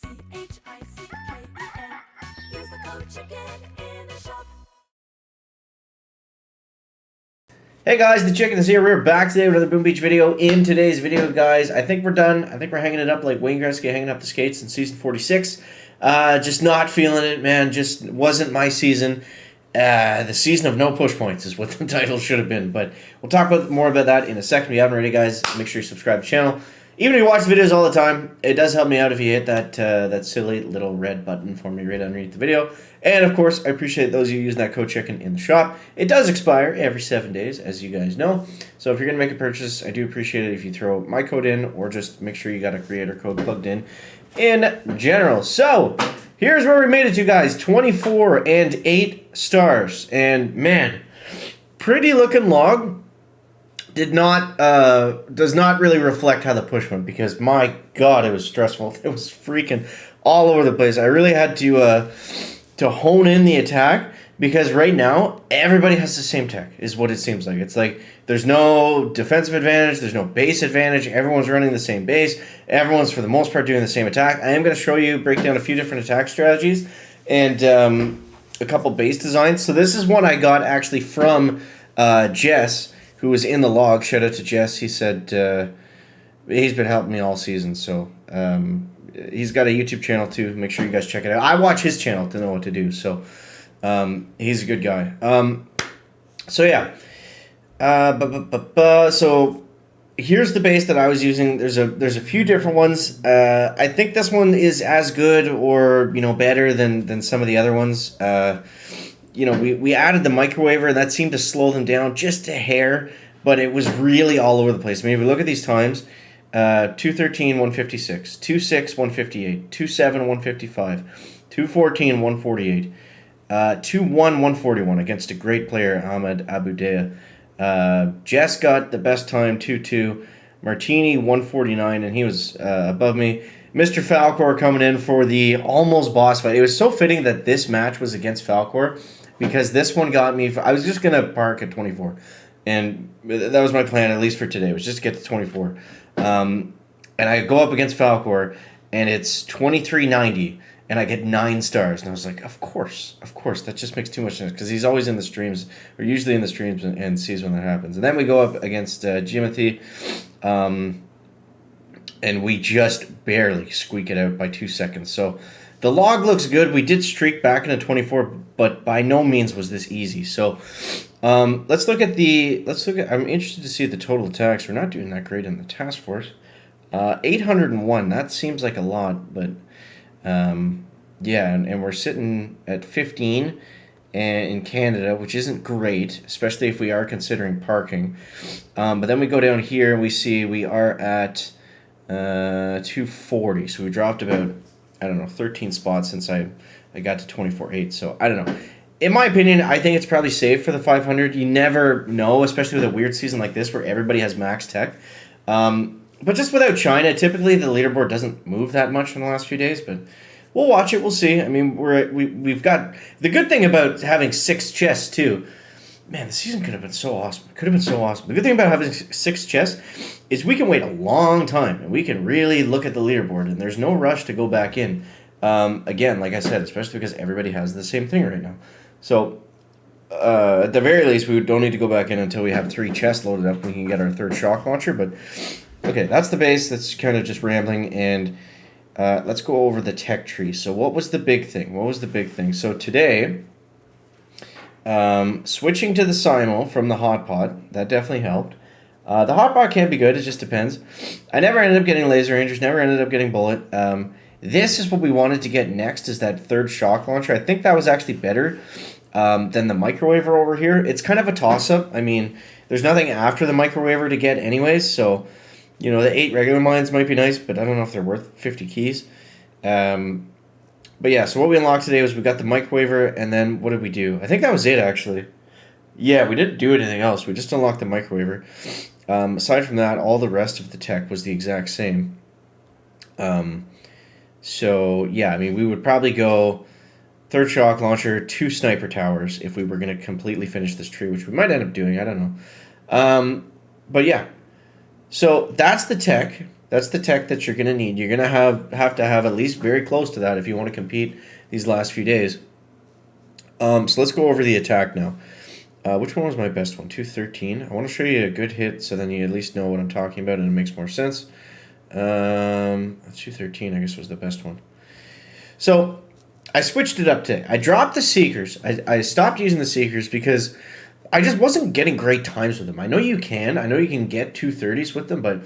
Use the code CHICKEN in the shop. Hey guys, the Chicken is here. We're back today with another Boom Beach video. In today's video, guys, I think we're done. I think we're hanging it up like Wayne Gretzky hanging up the skates in season 46. Just not feeling it, man. Just wasn't my season. The season of no push points is what the title should have been. But we'll talk more about that in a second. If you haven't already, guys, make sure you subscribe to the channel. Even if you watch the videos all the time, it does help me out if you hit that silly little red button for me right underneath the video. And, of course, I appreciate those of you using that code CHICKEN in the shop. It does expire every 7 days, as you guys know. So if you're going to make a purchase, I do appreciate it if you throw my code in or just make sure you got a creator code plugged in general. So here's where we made it to, guys. 24 and 8 stars. And, man, pretty looking log. Does not really reflect how the push went because, my God, it was stressful. It was freaking all over the place. I really had to hone in the attack because right now everybody has the same tech is what it seems like. It's like there's no defensive advantage, there's no base advantage. Everyone's running the same base. Everyone's for the most part doing the same attack. I am going to show you, break down a few different attack strategies and a couple base designs. So this is one I got actually from Jess, who was in the log. Shout out to Jess. He said he's been helping me all season. So he's got a YouTube channel too. Make sure you guys check it out. I watch his channel to know what to do. So he's a good guy. So yeah. So here's the base that I was using. There's a few different ones. I think this one is as good or better than some of the other ones. We added the microwaver, and that seemed to slow them down just a hair, but it was really all over the place. I mean, if you look at these times, 213, 156, 26, 158, 27, 155, 214, 148, 21, 141 against a great player, Ahmed Abudea. Jess got the best time, 22, Martini, 149, and he was above me. Mr. Falcor coming in for the almost boss fight. It was so fitting that this match was against Falcor, because this one got me. I was just going to park at 24. And that was my plan, at least for today, was just to get to 24. And I go up against Falcor, and it's 2390, and I get 9 stars. And I was like, of course. That just makes too much sense, because he's always in the streams, or usually in the streams, and sees when that happens. And then we go up against Jimothy, and we just barely squeak it out by 2 seconds. So the log looks good. We did streak back into 24, but by no means was this easy. So let's look at. I'm interested to see the total attacks. We're not doing that great in the task force. 801. That seems like a lot, but yeah, and we're sitting at 15 in Canada, which isn't great, especially if we are considering parking. But then we go down here and we see we are at 240. So we dropped about, 13 spots since I got to 24.8. So I don't know. In my opinion, I think it's probably safe for the 500. You never know, especially with a weird season like this where everybody has max tech. But just without China, typically the leaderboard doesn't move that much in the last few days. But we'll watch it. We'll see. I mean, we've got the good thing about having 6 chests too. Man, the season could have been so awesome. The good thing about having 6 chests is we can wait a long time, and we can really look at the leaderboard, and there's no rush to go back in. Again, like I said, especially because everybody has the same thing right now. So, at the very least, we don't need to go back in until we have 3 chests loaded up and we can get our 3rd shock launcher. But, okay, that's the base. That's kind of just rambling, and let's go over the tech tree. So, what was the big thing? So, today, switching to the Simo from the Hotpot, that definitely helped. The Hotpot can be good, it just depends. I never ended up getting Laser Rangers, never ended up getting Bullet. This is what we wanted to get next, is that 3rd shock launcher. I think that was actually better than the microwaver over here. It's kind of a toss-up. I mean, there's nothing after the microwaver to get anyways, so, the 8 regular mines might be nice, but I don't know if they're worth 50 keys. But yeah, so what we unlocked today was we got the microwaver, and then what did we do? I think that was it, actually. Yeah, we didn't do anything else. We just unlocked the microwaver. Aside from that, all the rest of the tech was the exact same. So, yeah, I mean, we would probably go 3rd shock launcher, 2 sniper towers if we were going to completely finish this tree, which we might end up doing. I don't know. But, yeah. So, that's the tech. That's the tech that you're going to need. You're going to have to have at least very close to that if you want to compete these last few days. So let's go over the attack now. Which one was my best one? 213. I want to show you a good hit so then you at least know what I'm talking about and it makes more sense. 213 I guess was the best one. So I switched it up today. I dropped the Seekers. I stopped using the Seekers because I just wasn't getting great times with them. I know you can get 230s with them, but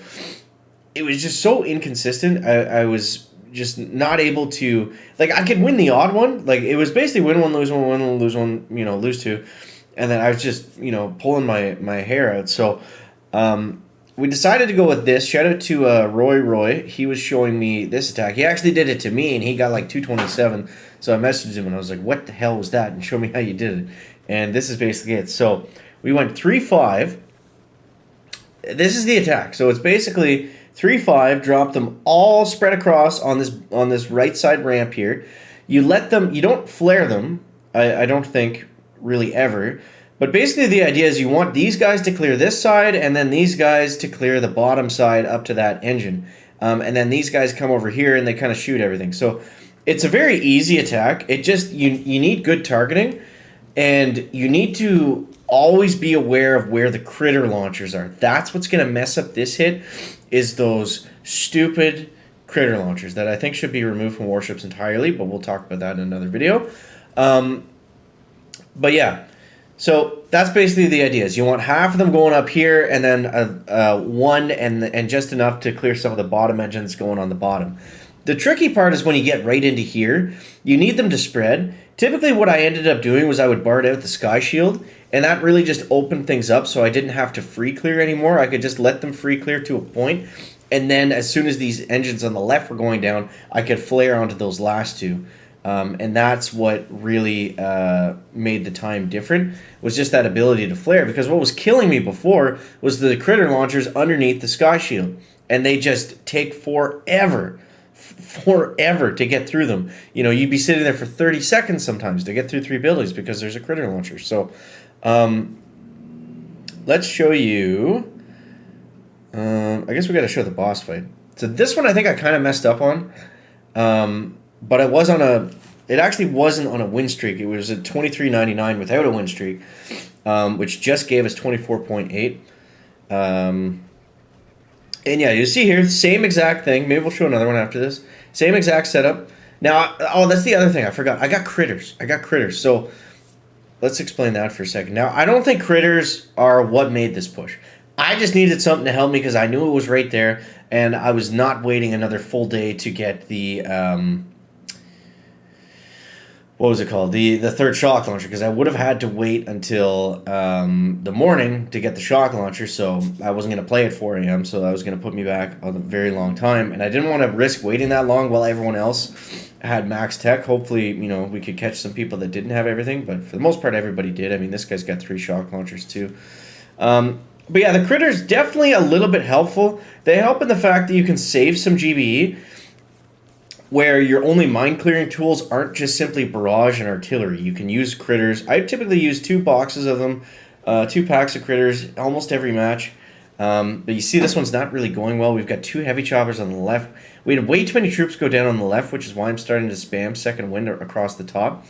it was just so inconsistent. I was just not able to, like, I could win the odd one. Like, it was basically win one, lose one, lose one, lose two. And then I was just, pulling my hair out. So we decided to go with this. Shout out to Roy. He was showing me this attack. He actually did it to me, and he got like 227. So I messaged him, and I was like, what the hell was that? And show me how you did it. And this is basically it. So we went 3-5. This is the attack. So it's basically 3-5. Drop them all spread across on this right side ramp here. You let them. You don't flare them. I don't think really ever. But basically the idea is you want these guys to clear this side and then these guys to clear the bottom side up to that engine. And then these guys come over here and they kind of shoot everything. So it's a very easy attack. It just, you need good targeting and you need to always be aware of where the critter launchers are. That's what's going to mess up this hit is those stupid critter launchers that I think should be removed from warships entirely, but we'll talk about that in another video. But yeah, so that's basically the idea. Is you want half of them going up here, and then one and just enough to clear some of the bottom engines going on the bottom. The tricky part is when you get right into here, you need them to spread. Typically, what I ended up doing was I would BART out the sky shield, and that really just opened things up, so I didn't have to free clear anymore. I could just let them free clear to a point, and then as soon as these engines on the left were going down, I could flare onto those last two. And that's what really made the time different, was just that ability to flare. Because what was killing me before was the critter launchers underneath the sky shield. And they just take forever to get through them. You'd be sitting there for 30 seconds sometimes to get through 3 buildings because there's a critter launcher. So let's show you. I guess we got to show the boss fight. So this one I think I kind of messed up on. But it actually wasn't on a win streak. It was a 23.99 without a win streak, which just gave us 24.8. And yeah, you see here, same exact thing. Maybe we'll show another one after this. Same exact setup. Now, that's the other thing I forgot. I got critters. So let's explain that for a second. Now, I don't think critters are what made this push. I just needed something to help me because I knew it was right there, and I was not waiting another full day to get the what was it called? The third shock launcher, because I would have had to wait until the morning to get the shock launcher, so I wasn't going to play at 4 a.m., so that was going to put me back a very long time, and I didn't want to risk waiting that long while everyone else had max tech. Hopefully, we could catch some people that didn't have everything, but for the most part, everybody did. I mean, this guy's got 3 shock launchers, too. But yeah, the critters definitely a little bit helpful. They help in the fact that you can save some GBE, where your only mine-clearing tools aren't just simply barrage and artillery. You can use critters. I typically use 2 boxes of them, 2 packs of critters, almost every match. But you see this one's not really going well. We've got 2 heavy choppers on the left. We had way too many troops go down on the left, which is why I'm starting to spam second wind across the top.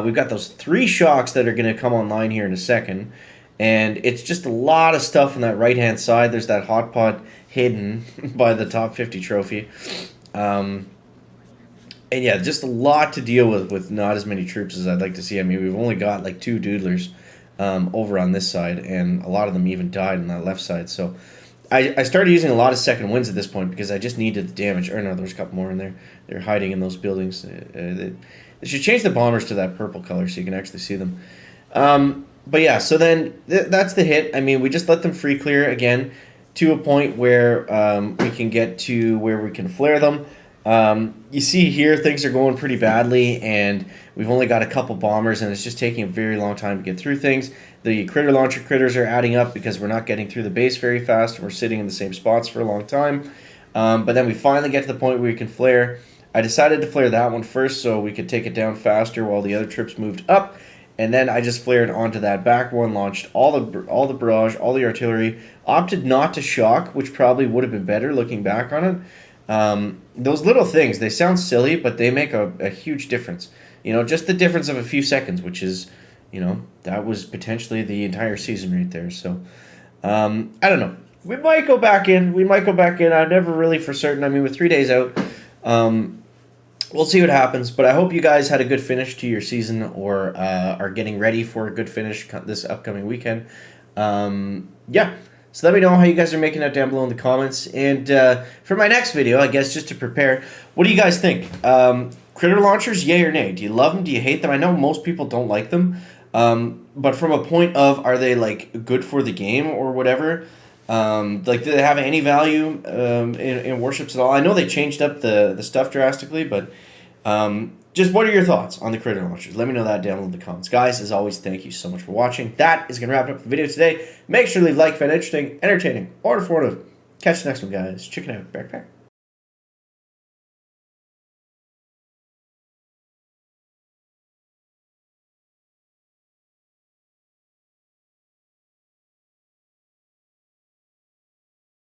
We've got those 3 shocks that are going to come online here in a second. And it's just a lot of stuff on that right-hand side. There's that hot pod hidden by the top 50 trophy. And yeah, just a lot to deal with not as many troops as I'd like to see. I mean, we've only got like 2 doodlers over on this side, and a lot of them even died on that left side. So I started using a lot of second winds at this point because I just needed the damage. Or no, there's a couple more in there. They're hiding in those buildings. They should change the bombers to that purple color so you can actually see them. But yeah, so then that's the hit. I mean, we just let them free clear again to a point where we can get to where we can flare them. You see here things are going pretty badly, and we've only got a couple bombers, and it's just taking a very long time to get through things. The critter launcher critters are adding up because we're not getting through the base very fast, and we're sitting in the same spots for a long time. But then we finally get to the point where we can flare. I decided to flare that one first so we could take it down faster while the other troops moved up. and then I just flared onto that back one, launched all the barrage, all the artillery, opted not to shock, which probably would have been better looking back on it. Those little things, they sound silly, but they make a huge difference. Just the difference of a few seconds, which is, that was potentially the entire season right there. So, I don't know. We might go back in. I'm never really for certain. I mean, with 3 days out, we'll see what happens. But I hope you guys had a good finish to your season, or are getting ready for a good finish this upcoming weekend. Yeah. So let me know how you guys are making out down below in the comments. And for my next video, I guess just to prepare, what do you guys think? Critter launchers, yay or nay? Do you love them? Do you hate them? I know most people don't like them. But from a point of, are they like good for the game or whatever? Do they have any value in warships at all? I know they changed up the stuff drastically, but just what are your thoughts on the critter launchers? Let me know that down in the comments. Guys, as always, thank you so much for watching. That is going to wrap up the video today. Make sure to leave a like if it's interesting, entertaining, or informative. Catch the next one, guys. Chicken out. Backpack.